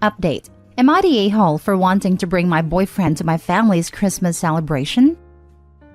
Update. Am I the a-hole for wanting to bring my boyfriend to my family's Christmas celebration?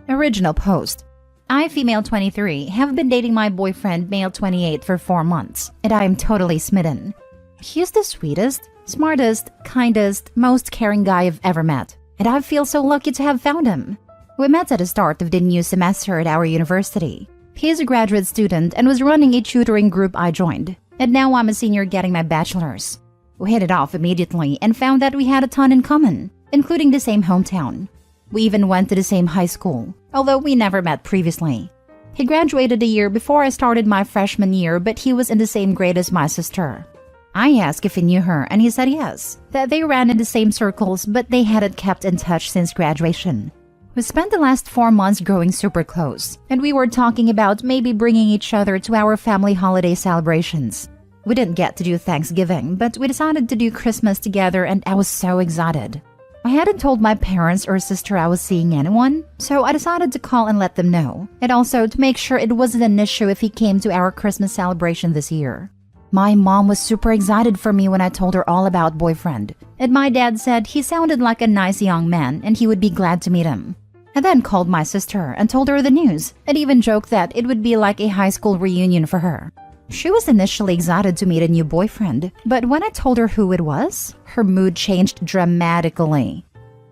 Original post. I, female 23, have been dating my boyfriend, male 28, for 4 months, and I am totally smitten. He's the sweetest, smartest, kindest, most caring guy I've ever met, and I feel so lucky to have found him. We met at the start of the new semester at our university. He is a graduate student and was running a tutoring group I joined, and now I'm a senior getting my bachelor's. We hit it off immediately and found that we had a ton in common, including the same hometown. We even went to the same high school, although we never met previously. He graduated a year before I started my freshman year, but he was in the same grade as my sister. I asked if he knew her, and he said yes, that they ran in the same circles, but they hadn't kept in touch since graduation. We spent the last 4 months growing super close, and we were talking about maybe bringing each other to our family holiday celebrations. We didn't get to do Thanksgiving, but we decided to do Christmas together, and I was so excited. I hadn't told my parents or sister I was seeing anyone, so I decided to call and let them know, and also to make sure it wasn't an issue if he came to our Christmas celebration this year. My mom was super excited for me when I told her all about boyfriend, and my dad said he sounded like a nice young man and he would be glad to meet him. I then called my sister and told her the news, and even joked that it would be like a high school reunion for her. She was initially excited to meet a new boyfriend, but when I told her who it was, her mood changed dramatically.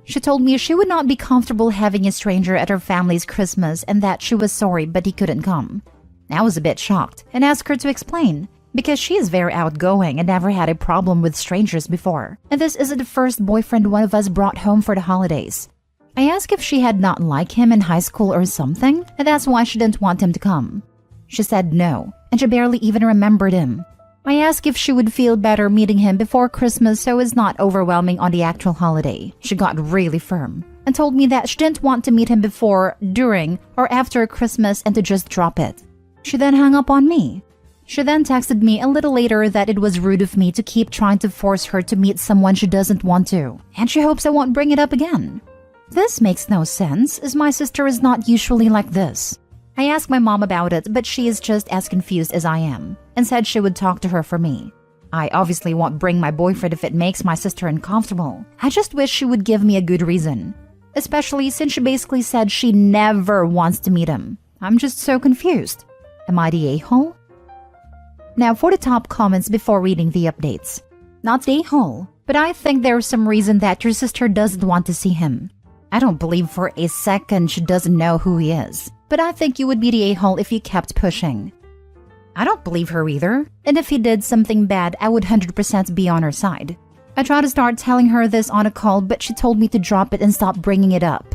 She told me she would not be comfortable having a stranger at her family's Christmas and that she was sorry but he couldn't come. I was a bit shocked and asked her to explain, because she is very outgoing and never had a problem with strangers before, and this isn't the first boyfriend one of us brought home for the holidays. I asked if she had not liked him in high school or something, and that's why she didn't want him to come. She said no, and she barely even remembered him. I asked if she would feel better meeting him before Christmas so it's not overwhelming on the actual holiday. She got really firm and told me that she didn't want to meet him before, during, or after Christmas and to just drop it. She then hung up on me. She then texted me a little later that it was rude of me to keep trying to force her to meet someone she doesn't want to, and she hopes I won't bring it up again. This makes no sense, as my sister is not usually like this. I asked my mom about it, but she is just as confused as I am, and said she would talk to her for me. I obviously won't bring my boyfriend if it makes my sister uncomfortable. I just wish she would give me a good reason, especially since she basically said she never wants to meet him. I'm just so confused. Am I the a-hole? Now for the top comments before reading the updates. Not the a-hole, but I think there's some reason that your sister doesn't want to see him. I don't believe for a second she doesn't know who he is, but I think you would be the a-hole if you kept pushing. I don't believe her either, and if he did something bad, I would 100% be on her side. I tried to start telling her this on a call, but she told me to drop it and stop bringing it up.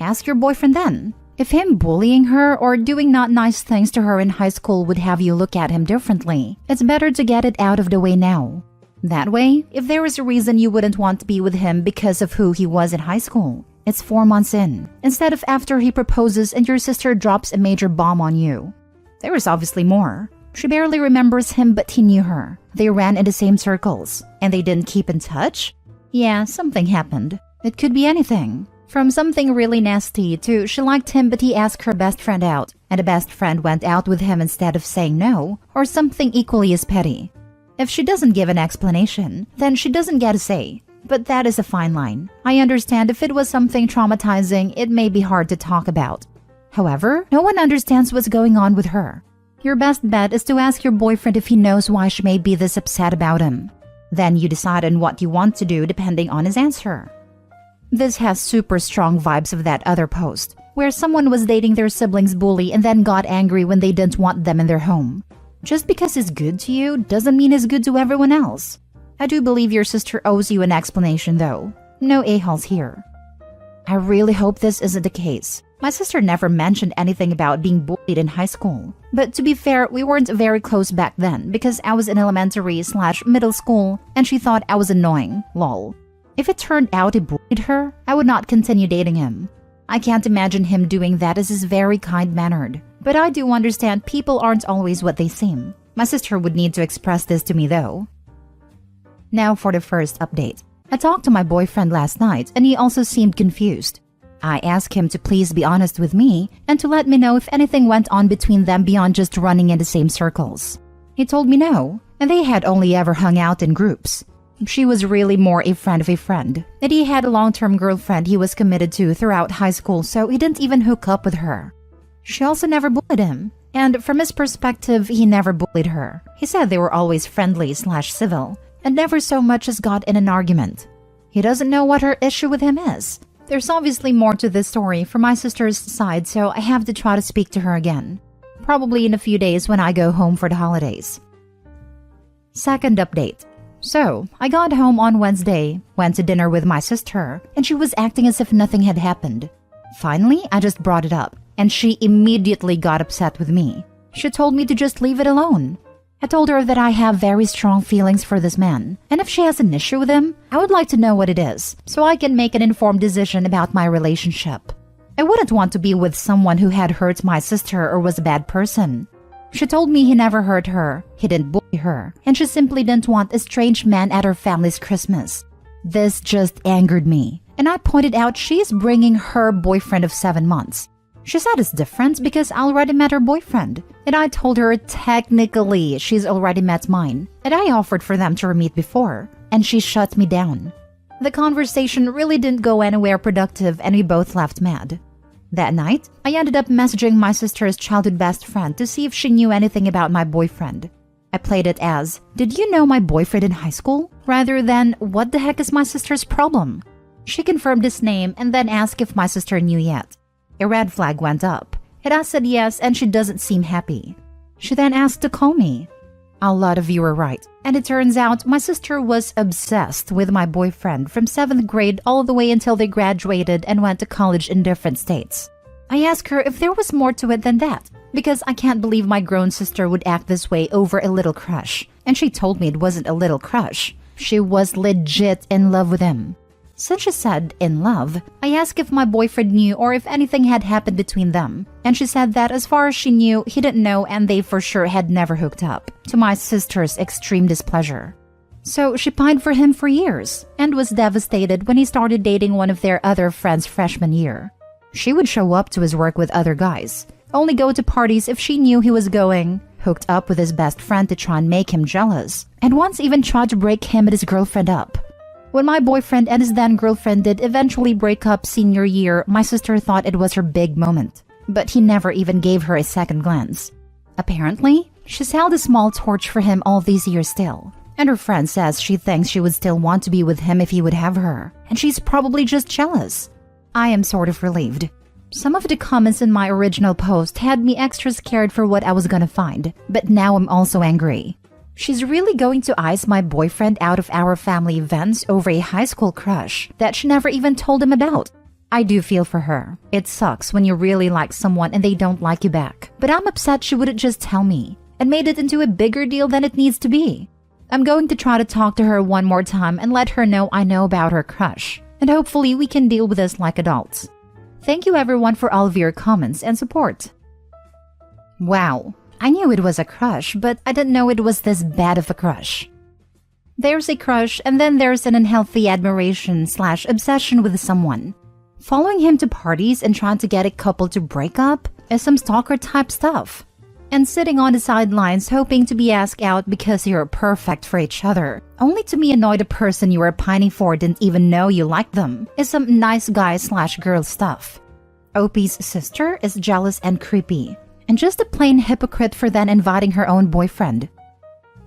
Ask your boyfriend then. If him bullying her or doing not nice things to her in high school would have you look at him differently, it's better to get it out of the way now. That way, if there is a reason you wouldn't want to be with him because of who he was in high school, it's 4 months in, instead of after he proposes and your sister drops a major bomb on you. There is obviously more. She barely remembers him, but he knew her. They ran in the same circles, and they didn't keep in touch? Yeah, something happened. It could be anything. From something really nasty to she liked him but he asked her best friend out, and the best friend went out with him instead of saying no, or something equally as petty. If she doesn't give an explanation, then she doesn't get a say. But that is a fine line. I understand if it was something traumatizing, it may be hard to talk about. However, no one understands what's going on with her. Your best bet is to ask your boyfriend if he knows why she may be this upset about him. Then you decide on what you want to do depending on his answer. This has super strong vibes of that other post, where someone was dating their sibling's bully and then got angry when they didn't want them in their home. Just because he's good to you doesn't mean he's good to everyone else. I do believe your sister owes you an explanation though. No a-holes here. I really hope this isn't the case. My sister never mentioned anything about being bullied in high school. But to be fair, we weren't very close back then because I was in elementary/middle school and she thought I was annoying, lol. If it turned out he bullied her, I would not continue dating him. I can't imagine him doing that as he's very kind-mannered. But I do understand people aren't always what they seem. My sister would need to express this to me though. Now for the first update. I talked to my boyfriend last night and he also seemed confused. I asked him to please be honest with me and to let me know if anything went on between them beyond just running in the same circles. He told me no, and they had only ever hung out in groups. She was really more a friend of a friend, and he had a long-term girlfriend he was committed to throughout high school, so he didn't even hook up with her. She also never bullied him, and from his perspective, he never bullied her. He said they were always friendly/civil, and never so much as got in an argument. He doesn't know what her issue with him is. There's obviously more to this story from my sister's side, so I have to try to speak to her again. Probably in a few days when I go home for the holidays. Second update. So, I got home on Wednesday, went to dinner with my sister, and she was acting as if nothing had happened. Finally, I just brought it up, and she immediately got upset with me. She told me to just leave it alone. I told her that I have very strong feelings for this man, and if she has an issue with him, I would like to know what it is, so I can make an informed decision about my relationship. I wouldn't want to be with someone who had hurt my sister or was a bad person. She told me he never hurt her, he didn't bully her, and she simply didn't want a strange man at her family's Christmas. This just angered me, and I pointed out she's bringing her boyfriend of 7 months. She said it's different because I already met her boyfriend, and I told her technically she's already met mine, and I offered for them to meet before, and she shut me down. The conversation really didn't go anywhere productive, and we both left mad. That night, I ended up messaging my sister's childhood best friend to see if she knew anything about my boyfriend. I played it as, "Did you know my boyfriend in high school?" rather than, "What the heck is my sister's problem?" She confirmed his name and then asked if my sister knew yet. A red flag went up, and I said yes, and she doesn't seem happy. She then asked to call me. A lot of you were right, and it turns out my sister was obsessed with my boyfriend from 7th grade all the way until they graduated and went to college in different states. I asked her if there was more to it than that, because I can't believe my grown sister would act this way over a little crush, and she told me it wasn't a little crush. She was legit in love with him. Since she said in love, I asked if my boyfriend knew or if anything had happened between them, and she said that as far as she knew, he didn't know and they for sure had never hooked up, to my sister's extreme displeasure. So she pined for him for years, and was devastated when he started dating one of their other friends freshman year. She would show up to his work with other guys, only go to parties if she knew he was going, hooked up with his best friend to try and make him jealous, and once even tried to break him and his girlfriend up. When my boyfriend and his then-girlfriend did eventually break up senior year, my sister thought it was her big moment, but he never even gave her a second glance. Apparently, she's held a small torch for him all these years still, and her friend says she thinks she would still want to be with him if he would have her, and she's probably just jealous. I am sort of relieved. Some of the comments in my original post had me extra scared for what I was gonna find, but now I'm also angry. She's really going to ice my boyfriend out of our family events over a high school crush that she never even told him about. I do feel for her. It sucks when you really like someone and they don't like you back. But I'm upset she wouldn't just tell me and made it into a bigger deal than it needs to be. I'm going to try to talk to her one more time and let her know I know about her crush. And hopefully we can deal with this like adults. Thank you everyone for all of your comments and support. Wow. I knew it was a crush, but I didn't know it was this bad of a crush. There's a crush, and then there's an unhealthy admiration/obsession with someone. Following him to parties and trying to get a couple to break up is some stalker-type stuff. And sitting on the sidelines hoping to be asked out because you're perfect for each other, only to be annoyed a person you were pining for didn't even know you liked them, is some nice guy/girl stuff. OP's sister is jealous and creepy, and just a plain hypocrite for then inviting her own boyfriend.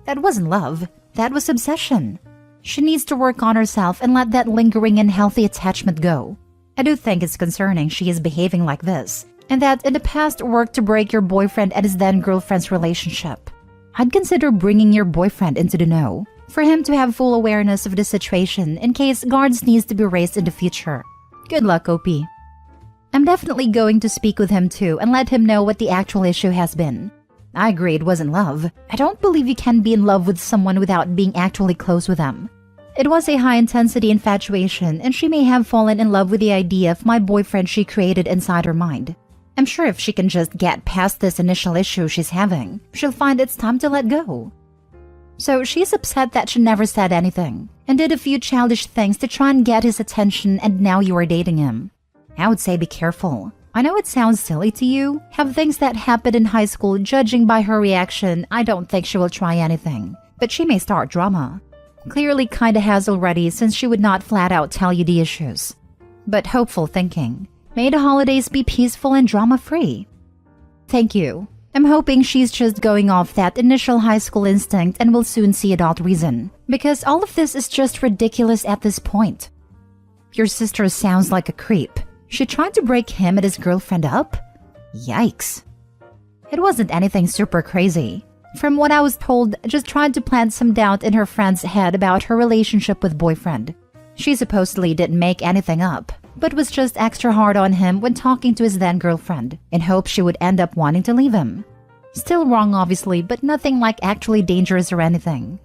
That wasn't love, that was obsession. She needs to work on herself and let that lingering and healthy attachment go. I do think it's concerning she is behaving like this, and that in the past worked to break your boyfriend and his then-girlfriend's relationship. I'd consider bringing your boyfriend into the know, for him to have full awareness of the situation in case guards needs to be raised in the future. Good luck, OP. I'm definitely going to speak with him too and let him know what the actual issue has been. I agree it wasn't love. I don't believe you can be in love with someone without being actually close with them. It was a high-intensity infatuation, and she may have fallen in love with the idea of my boyfriend she created inside her mind. I'm sure if she can just get past this initial issue she's having, she'll find it's time to let go. So she's upset that she never said anything, and did a few childish things to try and get his attention, and now you are dating him. I would say be careful. I know it sounds silly to you, have things that happened in high school. Judging by her reaction, I don't think she will try anything, but she may start drama. Clearly kinda has already since she would not flat out tell you the issues. But hopeful thinking. May the holidays be peaceful and drama-free. Thank you. I'm hoping she's just going off that initial high school instinct and will soon see adult reason. Because all of this is just ridiculous at this point. Your sister sounds like a creep. She tried to break him and his girlfriend up? Yikes. It wasn't anything super crazy. From what I was told, just tried to plant some doubt in her friend's head about her relationship with boyfriend. She supposedly didn't make anything up, but was just extra hard on him when talking to his then-girlfriend, in hopes she would end up wanting to leave him. Still wrong obviously, but nothing like actually dangerous or anything.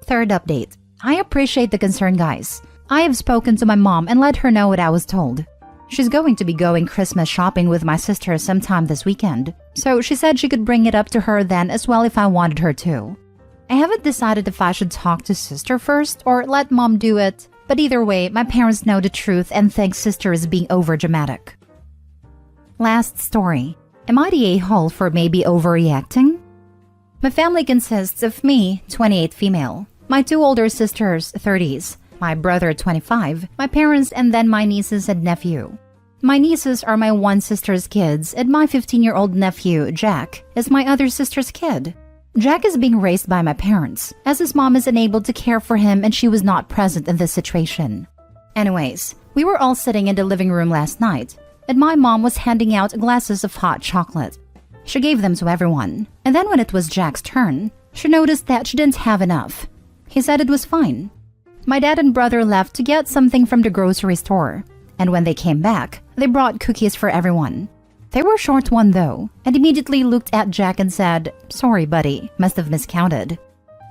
Third update. I appreciate the concern, guys. I have spoken to my mom and let her know what I was told. She's going to be going Christmas shopping with my sister sometime this weekend, so she said she could bring it up to her then as well if I wanted her to. I haven't decided if I should talk to sister first or let mom do it, but either way, my parents know the truth and think sister is being overdramatic. Last story. Am I the a-hole for maybe overreacting? My family consists of me, 28 female, my 2 older sisters, 30s, my brother, 25, my parents, and then my nieces and nephew. My nieces are my one sister's kids, and my 15-year-old nephew, Jack, is my other sister's kid. Jack is being raised by my parents, as his mom is unable to care for him and she was not present in this situation. Anyways, we were all sitting in the living room last night, and my mom was handing out glasses of hot chocolate. She gave them to everyone, and then when it was Jack's turn, she noticed that she didn't have enough. He said it was fine. My dad and brother left to get something from the grocery store, and when they came back, they brought cookies for everyone. They were short one though, and immediately looked at Jack and said, "Sorry buddy, must have miscounted."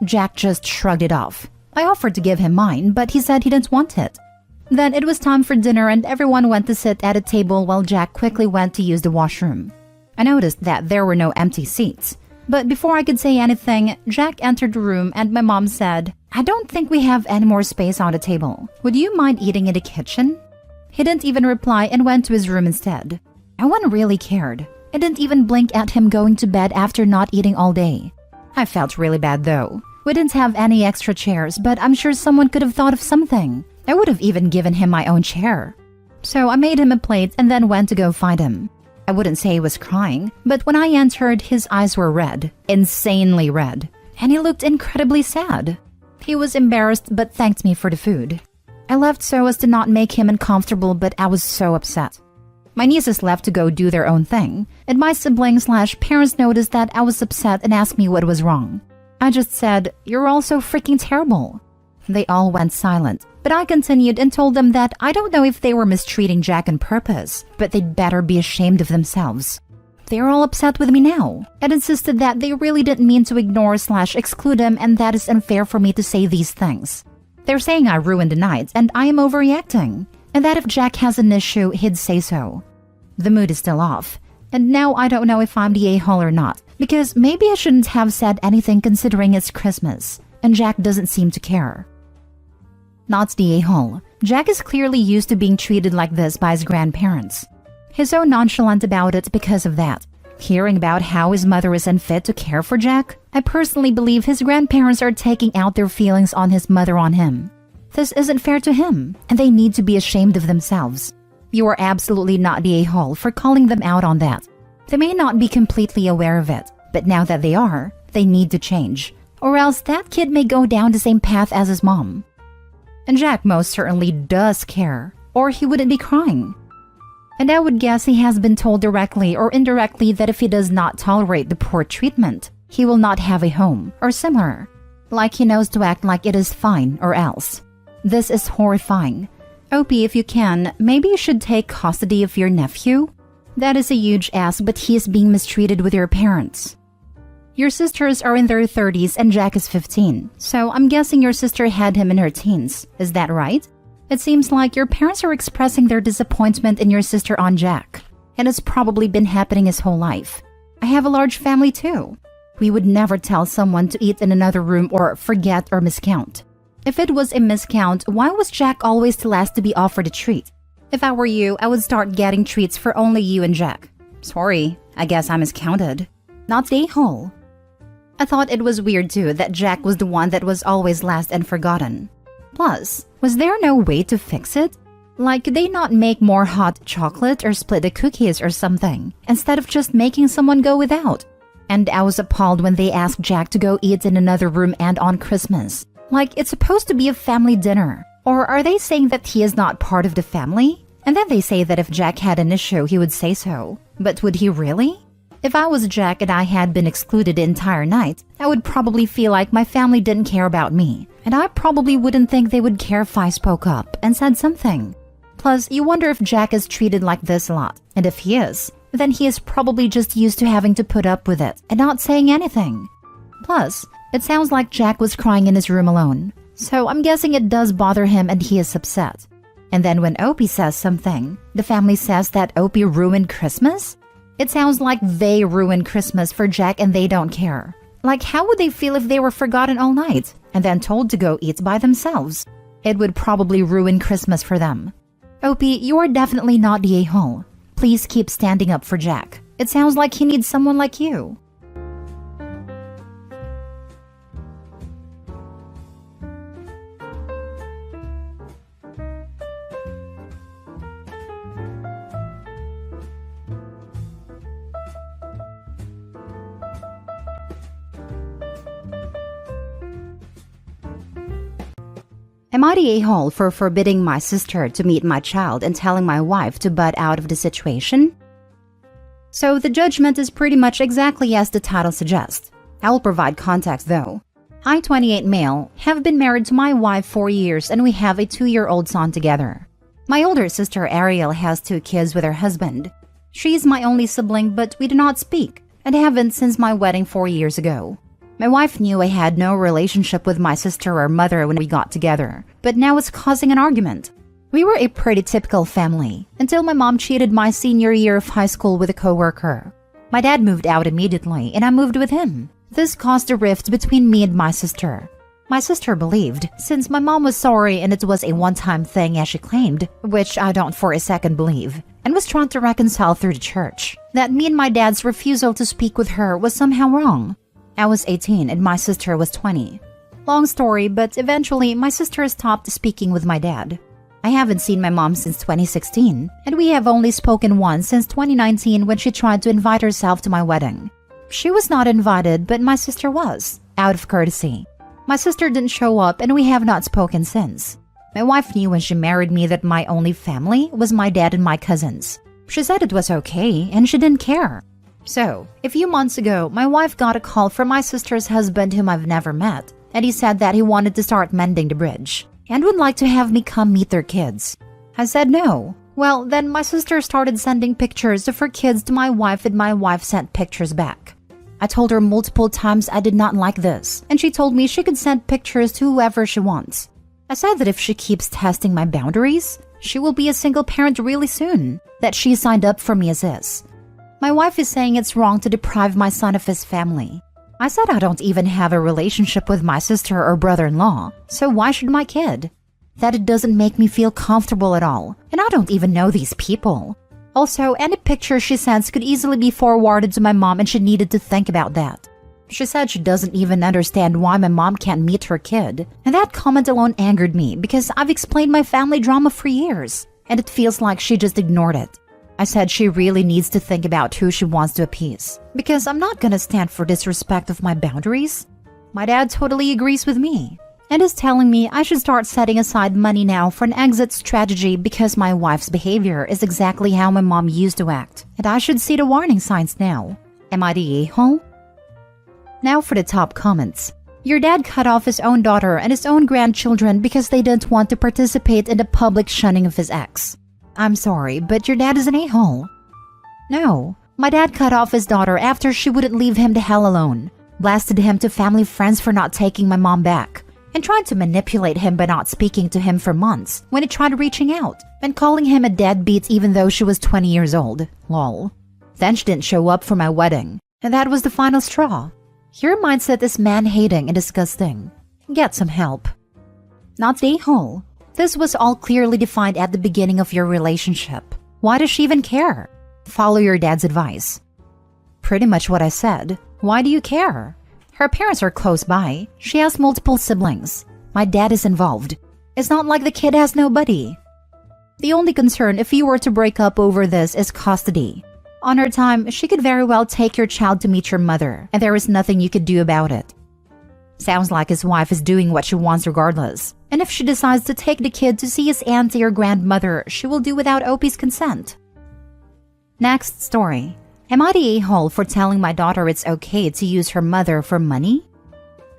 Jack just shrugged it off. I offered to give him mine, but he said he didn't want it. Then it was time for dinner and everyone went to sit at a table while Jack quickly went to use the washroom. I noticed that there were no empty seats. But before I could say anything, Jack entered the room and my mom said, "I don't think we have any more space on the table. Would you mind eating in the kitchen?" He didn't even reply and went to his room instead. No one really cared. I didn't even blink at him going to bed after not eating all day. I felt really bad though. We didn't have any extra chairs, but I'm sure someone could have thought of something. I would have even given him my own chair. So I made him a plate and then went to go find him. I wouldn't say he was crying, but when I entered, his eyes were red, insanely red, and he looked incredibly sad. He was embarrassed but thanked me for the food. I left so as to not make him uncomfortable, but I was so upset. My nieces left to go do their own thing, and my siblings/parents noticed that I was upset and asked me what was wrong. I just said, "You're all so freaking terrible." They all went silent, but I continued and told them that I don't know if they were mistreating Jack on purpose, but they'd better be ashamed of themselves. They are all upset with me now, and insisted that they really didn't mean to ignore/exclude him and that is unfair for me to say these things. They're saying I ruined the night and I am overreacting, and that if Jack has an issue, he'd say so. The mood is still off, and now I don't know if I'm the a-hole or not, because maybe I shouldn't have said anything considering it's Christmas, and Jack doesn't seem to care. Not the a-hole. Jack is clearly used to being treated like this by his grandparents. He's so nonchalant about it because of that. Hearing about how his mother is unfit to care for Jack, I personally believe his grandparents are taking out their feelings on his mother on him. This isn't fair to him, and they need to be ashamed of themselves. You are absolutely not the a-hole for calling them out on that. They may not be completely aware of it, but now that they are, they need to change, or else that kid may go down the same path as his mom. And Jack most certainly does care, or he wouldn't be crying. And I would guess he has been told directly or indirectly that if he does not tolerate the poor treatment, he will not have a home, or similar. Like he knows to act like it is fine or else. This is horrifying. Opie, if you can, maybe you should take custody of your nephew? That is a huge ask, but he is being mistreated with your parents. Your sisters are in their 30s and Jack is 15, so I'm guessing your sister had him in her teens. Is that right? It seems like your parents are expressing their disappointment in your sister on Jack, and it's probably been happening his whole life. I have a large family too. We would never tell someone to eat in another room or forget or miscount. If it was a miscount, why was Jack always the last to be offered a treat? If I were you, I would start getting treats for only you and Jack. Sorry, I guess I miscounted. Not the a-hole. I thought it was weird too that Jack was the one that was always last and forgotten. Plus, was there no way to fix it? Like, could they not make more hot chocolate or split the cookies or something, instead of just making someone go without? And I was appalled when they asked Jack to go eat in another room and on Christmas. Like, it's supposed to be a family dinner. Or are they saying that he is not part of the family? And then they say that if Jack had an issue, he would say so. But would he really? If I was Jack and I had been excluded the entire night, I would probably feel like my family didn't care about me. And I probably wouldn't think they would care if I spoke up and said something. Plus, you wonder if Jack is treated like this a lot. And if he is, then he is probably just used to having to put up with it and not saying anything. Plus, it sounds like Jack was crying in his room alone. So I'm guessing it does bother him and he is upset. And then when Opie says something, the family says that Opie ruined Christmas? It sounds like they ruined Christmas for Jack and they don't care. Like, how would they feel if they were forgotten all night and then told to go eat by themselves? It would probably ruin Christmas for them. Opie, you are definitely not the a-hole. Please keep standing up for Jack. It sounds like he needs someone like you. Am I the a-hole for forbidding my sister to meet my child and telling my wife to butt out of the situation? So the judgment is pretty much exactly as the title suggests. I will provide context though. I, 28 male, have been married to my wife 4 years and we have a 2-year-old son together. My older sister Ariel has 2 kids with her husband. She is my only sibling, but we do not speak and haven't since my wedding 4 years ago. My wife knew I had no relationship with my sister or mother when we got together, but now it's causing an argument. We were a pretty typical family until my mom cheated my senior year of high school with a coworker. My dad moved out immediately and I moved with him. This caused a rift between me and my sister. My sister believed, since my mom was sorry and it was a one-time thing as she claimed, which I don't for a second believe, and was trying to reconcile through the church, that me and my dad's refusal to speak with her was somehow wrong. I was 18 and my sister was 20. Long story, but eventually my sister stopped speaking with my dad. I haven't seen my mom since 2016, and we have only spoken once since 2019 when she tried to invite herself to my wedding. She was not invited, but my sister was, out of courtesy. My sister didn't show up and we have not spoken since. My wife knew when she married me that my only family was my dad and my cousins. She said it was okay and she didn't care. So, a few months ago, my wife got a call from my sister's husband whom I've never met, and he said that he wanted to start mending the bridge and would like to have me come meet their kids. I said no. Well, then my sister started sending pictures of her kids to my wife and my wife sent pictures back. I told her multiple times I did not like this, and she told me she could send pictures to whoever she wants. I said that if she keeps testing my boundaries, she will be a single parent really soon, that she signed up for me as is. My wife is saying it's wrong to deprive my son of his family. I said I don't even have a relationship with my sister or brother-in-law, so why should my kid? That it doesn't make me feel comfortable at all, and I don't even know these people. Also, any picture she sends could easily be forwarded to my mom and she needed to think about that. She said she doesn't even understand why my mom can't meet her kid, and that comment alone angered me because I've explained my family drama for years, and it feels like she just ignored it. I said she really needs to think about who she wants to appease, because I'm not gonna stand for disrespect of my boundaries. My dad totally agrees with me, and is telling me I should start setting aside money now for an exit strategy because my wife's behavior is exactly how my mom used to act, and I should see the warning signs now. Am I the a-hole? Now for the top comments. Your dad cut off his own daughter and his own grandchildren because they didn't want to participate in the public shunning of his ex. I'm sorry, but your dad is an a-hole. No, my dad cut off his daughter after she wouldn't leave him the hell alone, blasted him to family friends for not taking my mom back, and tried to manipulate him by not speaking to him for months when he tried reaching out, and calling him a deadbeat even though she was 20 years old. Lol. Then she didn't show up for my wedding, and that was the final straw. Your mindset is man-hating and disgusting. Get some help. Not the a-hole. This was all clearly defined at the beginning of your relationship. Why does she even care? Follow your dad's advice. Pretty much what I said. Why do you care? Her parents are close by. She has multiple siblings. My dad is involved. It's not like the kid has nobody. The only concern if you were to break up over this is custody. On her time, she could very well take your child to meet your mother, and there is nothing you could do about it. Sounds like his wife is doing what she wants regardless. And if she decides to take the kid to see his auntie or grandmother, she will do without Opie's consent. Next story. Am I the a-hole for telling my daughter it's okay to use her mother for money?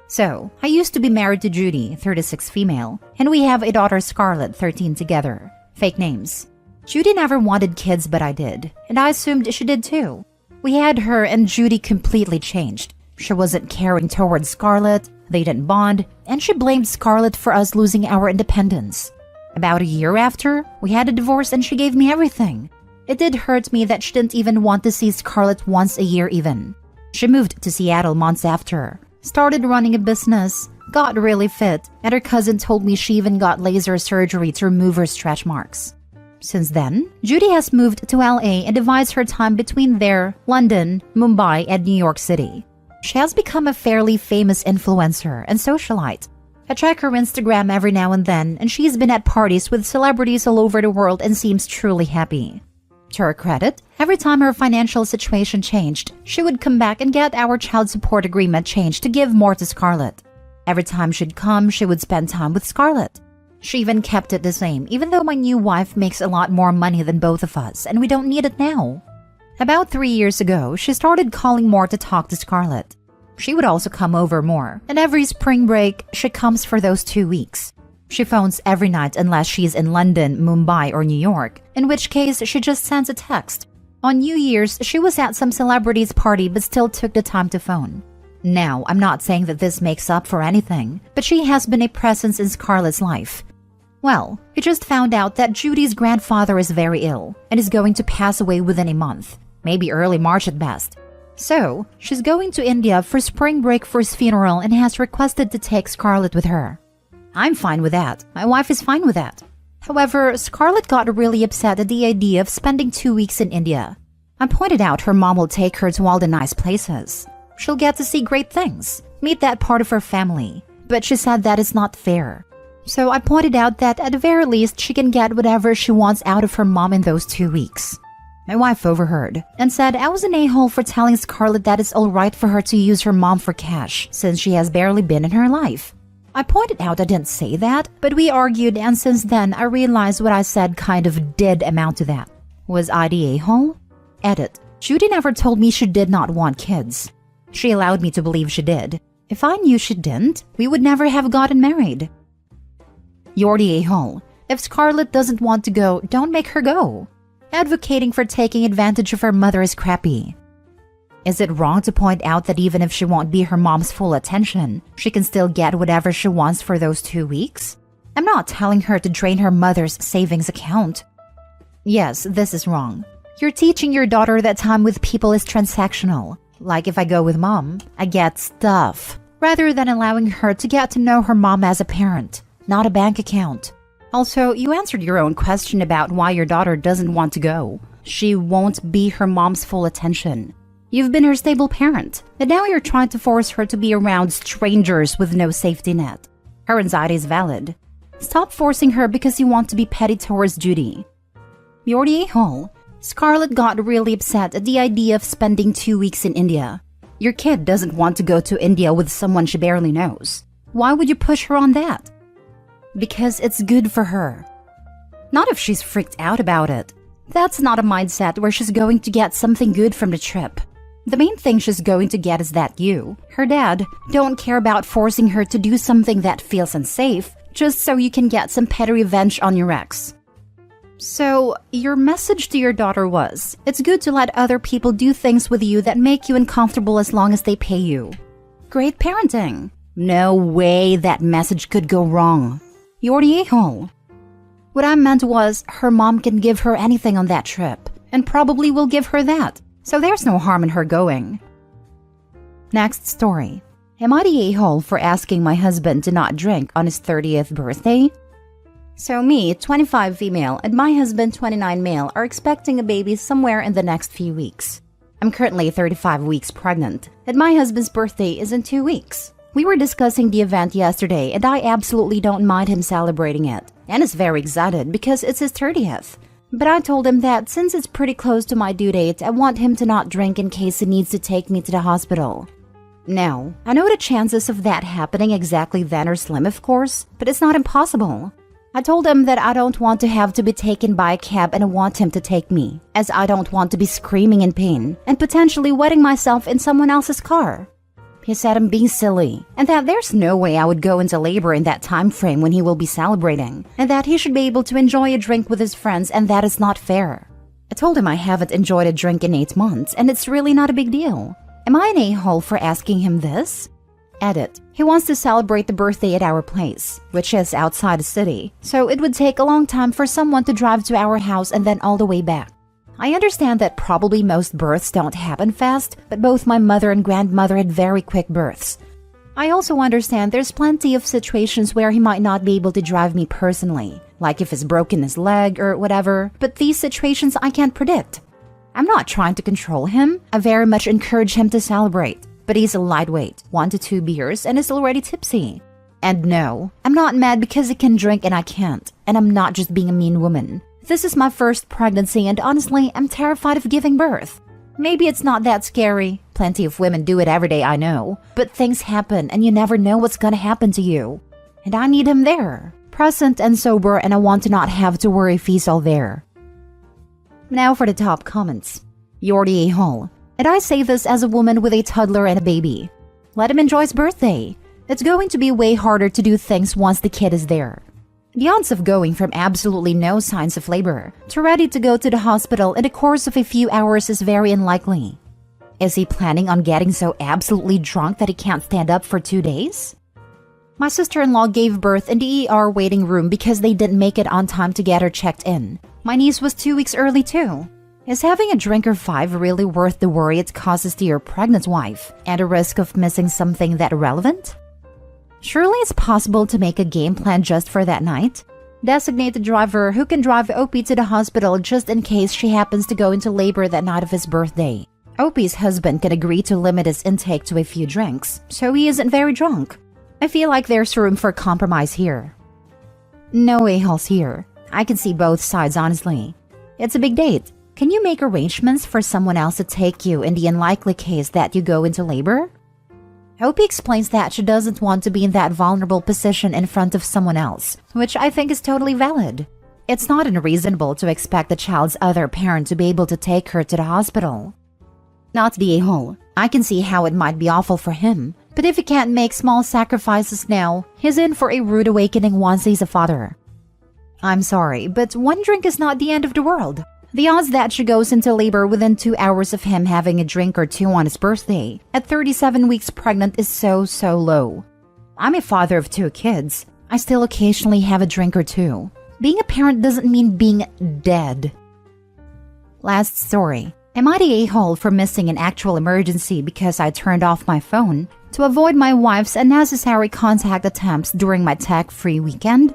So, I used to be married to Judy, 36 female, and we have a daughter Scarlett, 13 together. Fake names. Judy never wanted kids, but I did, and I assumed she did too. We had her and Judy completely changed. She wasn't caring towards Scarlett, they didn't bond, and she blamed Scarlett for us losing our independence. About a year after, we had a divorce and she gave me everything. It did hurt me that she didn't even want to see Scarlett once a year even. She moved to Seattle months after, started running a business, got really fit, and her cousin told me she even got laser surgery to remove her stretch marks. Since then, Judy has moved to LA and divides her time between there, London, Mumbai, and New York City. She has become a fairly famous influencer and socialite. I check her Instagram every now and then, and she's been at parties with celebrities all over the world and seems truly happy. To her credit, every time her financial situation changed, she would come back and get our child support agreement changed to give more to Scarlett. Every time she'd come, she would spend time with Scarlett. She even kept it the same, even though my new wife makes a lot more money than both of us, and we don't need it now. About 3 years ago, she started calling more to talk to Scarlett. She would also come over more, and every spring break, she comes for those 2 weeks. She phones every night unless she's in London, Mumbai, or New York, in which case she just sends a text. On New Year's, she was at some celebrity's party but still took the time to phone. Now, I'm not saying that this makes up for anything, but she has been a presence in Scarlett's life. Well, we just found out that Judy's grandfather is very ill and is going to pass away within a month, maybe early March at best. So, she's going to India for spring break for his funeral and has requested to take Scarlett with her. I'm fine with that. My wife is fine with that. However, Scarlett got really upset at the idea of spending 2 weeks in India. I pointed out her mom will take her to all the nice places. She'll get to see great things, meet that part of her family, but she said that is not fair. So I pointed out that at the very least she can get whatever she wants out of her mom in those 2 weeks. My wife overheard and said I was an a-hole for telling Scarlett that it's alright for her to use her mom for cash since she has barely been in her life. I pointed out I didn't say that, but we argued, and since then I realized what I said kind of did amount to that. Was I the a-hole? Edit. Judy never told me she did not want kids. She allowed me to believe she did. If I knew she didn't, we would never have gotten married. You're the a-hole. If Scarlett doesn't want to go, don't make her go. Advocating for taking advantage of her mother is crappy. Is it wrong to point out that even if she won't be her mom's full attention, she can still get whatever she wants for those 2 weeks? I'm not telling her to drain her mother's savings account. Yes, this is wrong. You're teaching your daughter that time with people is transactional. Like if I go with mom, I get stuff, rather than allowing her to get to know her mom as a parent, not a bank account. Also, you answered your own question about why your daughter doesn't want to go. She won't be her mom's full attention. You've been her stable parent, but now you're trying to force her to be around strangers with no safety net. Her anxiety is valid. Stop forcing her because you want to be petty towards Judy. You're the a-hole. Scarlett got really upset at the idea of spending 2 weeks in India. Your kid doesn't want to go to India with someone she barely knows. Why would you push her on that? Because it's good for her. Not if she's freaked out about it. That's not a mindset where she's going to get something good from the trip. The main thing she's going to get is that you, her dad, don't care about forcing her to do something that feels unsafe just so you can get some petty revenge on your ex. So, your message to your daughter was, it's good to let other people do things with you that make you uncomfortable as long as they pay you. Great parenting. No way that message could go wrong. You're the a-hole. What I meant was, her mom can give her anything on that trip, and probably will give her that, so there's no harm in her going. Next story. Am I the a-hole for asking my husband to not drink on his 30th birthday? So me, 25 female, and my husband, 29 male, are expecting a baby somewhere in the next few weeks. I'm currently 35 weeks pregnant, and my husband's birthday is in 2 weeks. We were discussing the event yesterday, and I absolutely don't mind him celebrating it, and is very excited because it's his 30th. But I told him that since it's pretty close to my due date, I want him to not drink in case he needs to take me to the hospital. Now, I know the chances of that happening exactly then are slim, of course, but it's not impossible. I told him that I don't want to have to be taken by a cab and I want him to take me, as I don't want to be screaming in pain and potentially wetting myself in someone else's car. He said I'm being silly, and that there's no way I would go into labor in that time frame when he will be celebrating, and that he should be able to enjoy a drink with his friends, and that is not fair. I told him I haven't enjoyed a drink in 8 months, and it's really not a big deal. Am I an a-hole for asking him this? Edit. He wants to celebrate the birthday at our place, which is outside the city, so it would take a long time for someone to drive to our house and then all the way back. I understand that probably most births don't happen fast, but both my mother and grandmother had very quick births. I also understand there's plenty of situations where he might not be able to drive me personally, like if he's broken his leg or whatever, but these situations I can't predict. I'm not trying to control him. I very much encourage him to celebrate. But he's a lightweight, 1 to 2 beers, and is already tipsy. And no, I'm not mad because he can drink and I can't, and I'm not just being a mean woman. This is my first pregnancy, and honestly, I'm terrified of giving birth. Maybe it's not that scary. Plenty of women do it every day, I know. But things happen, and you never know what's gonna happen to you. And I need him there, present and sober, and I want to not have to worry if he's all there. Now for the top comments. You're the a-hole. And I say this as a woman with a toddler and a baby. Let him enjoy his birthday. It's going to be way harder to do things once the kid is there. The odds of going from absolutely no signs of labor to ready to go to the hospital in the course of a few hours is very unlikely. Is he planning on getting so absolutely drunk that he can't stand up for 2 days? My sister-in-law gave birth in the ER waiting room because they didn't make it on time to get her checked in. My niece was 2 weeks early too. Is having a drink or 5 really worth the worry it causes to your pregnant wife and a risk of missing something that relevant? Surely it's possible to make a game plan just for that night. Designate a driver who can drive Opie to the hospital just in case she happens to go into labor that night of his birthday. Opie's husband can agree to limit his intake to a few drinks, so he isn't very drunk. I feel like there's room for compromise here. No a-holes here. I can see both sides honestly. It's a big date. Can you make arrangements for someone else to take you in the unlikely case that you go into labor? Opie explains that she doesn't want to be in that vulnerable position in front of someone else, which I think is totally valid. It's not unreasonable to expect the child's other parent to be able to take her to the hospital. Not the a-hole. I can see how it might be awful for him, but if he can't make small sacrifices now, he's in for a rude awakening once he's a father. I'm sorry, but 1 drink is not the end of the world. The odds that she goes into labor within 2 hours of him having a drink or 2 on his birthday at 37 weeks pregnant is so low. I'm a father of 2 kids. I still occasionally have a drink or 2. Being a parent doesn't mean being dead. Last story. Am I the a-hole for missing an actual emergency because I turned off my phone to avoid my wife's unnecessary contact attempts during my tech-free weekend?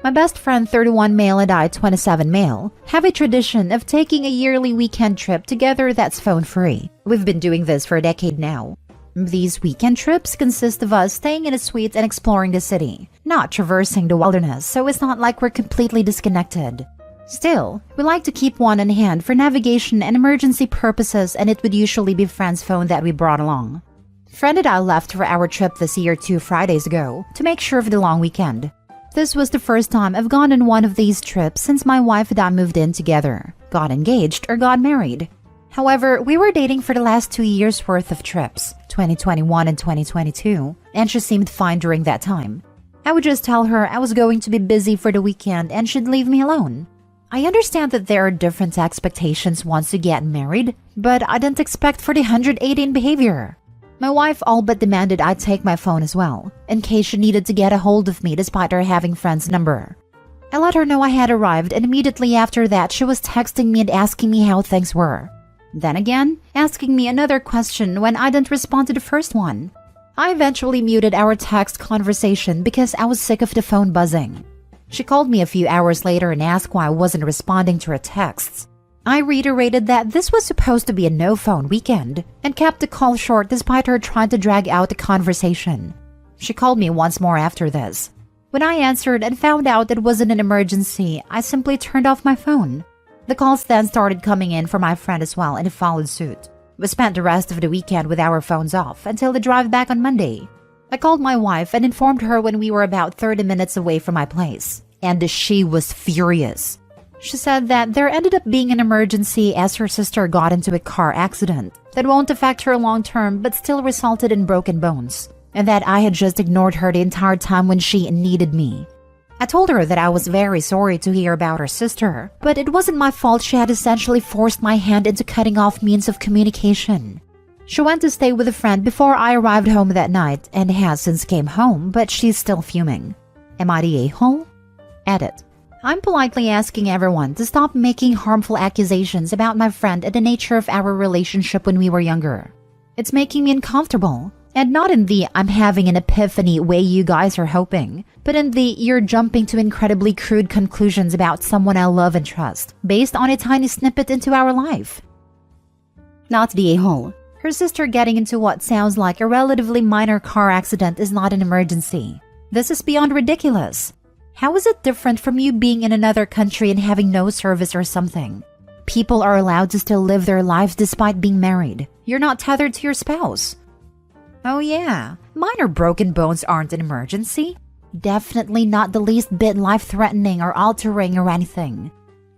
My best friend 31 male and I 27 male have a tradition of taking a yearly weekend trip together that's phone-free. We've been doing this for a decade now. These weekend trips consist of us staying in a suite and exploring the city, not traversing the wilderness, so it's not like we're completely disconnected. Still, we like to keep one in hand for navigation and emergency purposes, and it would usually be friend's phone that we brought along. Friend and I left for our trip this year 2 Fridays ago to make sure of the long weekend. This was the first time I've gone on one of these trips since my wife and I moved in together, got engaged, or got married. However, we were dating for the last 2 years worth of trips, 2021 and 2022, and she seemed fine during that time. I would just tell her I was going to be busy for the weekend and she'd leave me alone. I understand that there are different expectations once you get married, but I didn't expect for the 118 behavior. My wife all but demanded I take my phone as well, in case she needed to get a hold of me despite her having friend's number. I let her know I had arrived, and immediately after that she was texting me and asking me how things were. Then again, asking me another question when I didn't respond to the first one. I eventually muted our text conversation because I was sick of the phone buzzing. She called me a few hours later and asked why I wasn't responding to her texts. I reiterated that this was supposed to be a no-phone weekend and kept the call short despite her trying to drag out the conversation. She called me once more after this. When I answered and found out it wasn't an emergency, I simply turned off my phone. The calls then started coming in from my friend as well, and it followed suit. We spent the rest of the weekend with our phones off until the drive back on Monday. I called my wife and informed her when we were about 30 minutes away from my place, and she was furious. She said that there ended up being an emergency as her sister got into a car accident that won't affect her long term but still resulted in broken bones, and that I had just ignored her the entire time when she needed me. I told her that I was very sorry to hear about her sister, but it wasn't my fault she had essentially forced my hand into cutting off means of communication. She went to stay with a friend before I arrived home that night and has since came home, but she's still fuming. Am I the a-hole? Edit. I'm politely asking everyone to stop making harmful accusations about my friend and the nature of our relationship when we were younger. It's making me uncomfortable, and not in the I'm having an epiphany way you guys are hoping, but in the you're jumping to incredibly crude conclusions about someone I love and trust, based on a tiny snippet into our life. Not the a-hole. Her sister getting into what sounds like a relatively minor car accident is not an emergency. This is beyond ridiculous. How is it different from you being in another country and having no service or something? People are allowed to still live their lives despite being married. You're not tethered to your spouse. Oh yeah, minor broken bones aren't an emergency. Definitely not the least bit life-threatening or altering or anything.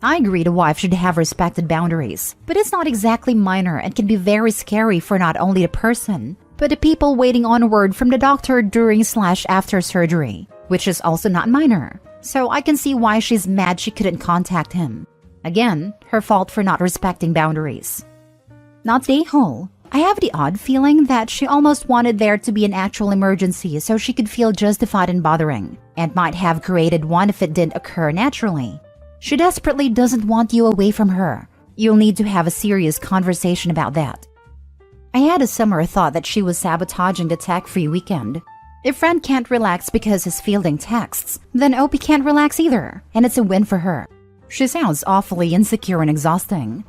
I agree the wife should have respected boundaries, but it's not exactly minor and can be very scary for not only the person, but the people waiting on word from the doctor during/after surgery, which is also not minor. So I can see why she's mad she couldn't contact him. Again, her fault for not respecting boundaries. Not the a-hole. I have the odd feeling that she almost wanted there to be an actual emergency so she could feel justified in bothering, and might have created one if it didn't occur naturally. She desperately doesn't want you away from her. You'll need to have a serious conversation about that. I had a similar thought that she was sabotaging the tech-free weekend. If friend can't relax because he's fielding texts, then Opie can't relax either, and it's a win for her. She sounds awfully insecure and exhausting.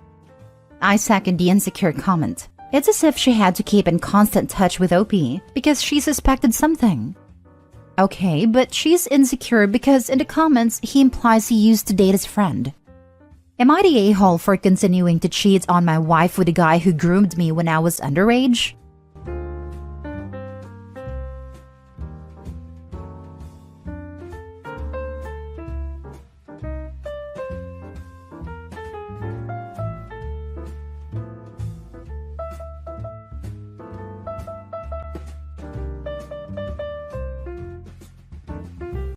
I second the insecure comment. It's as if she had to keep in constant touch with Opie because she suspected something. Okay, but she's insecure because in the comments he implies he used to date his friend. Am I the a-hole for continuing to cheat on my wife with a guy who groomed me when I was underage?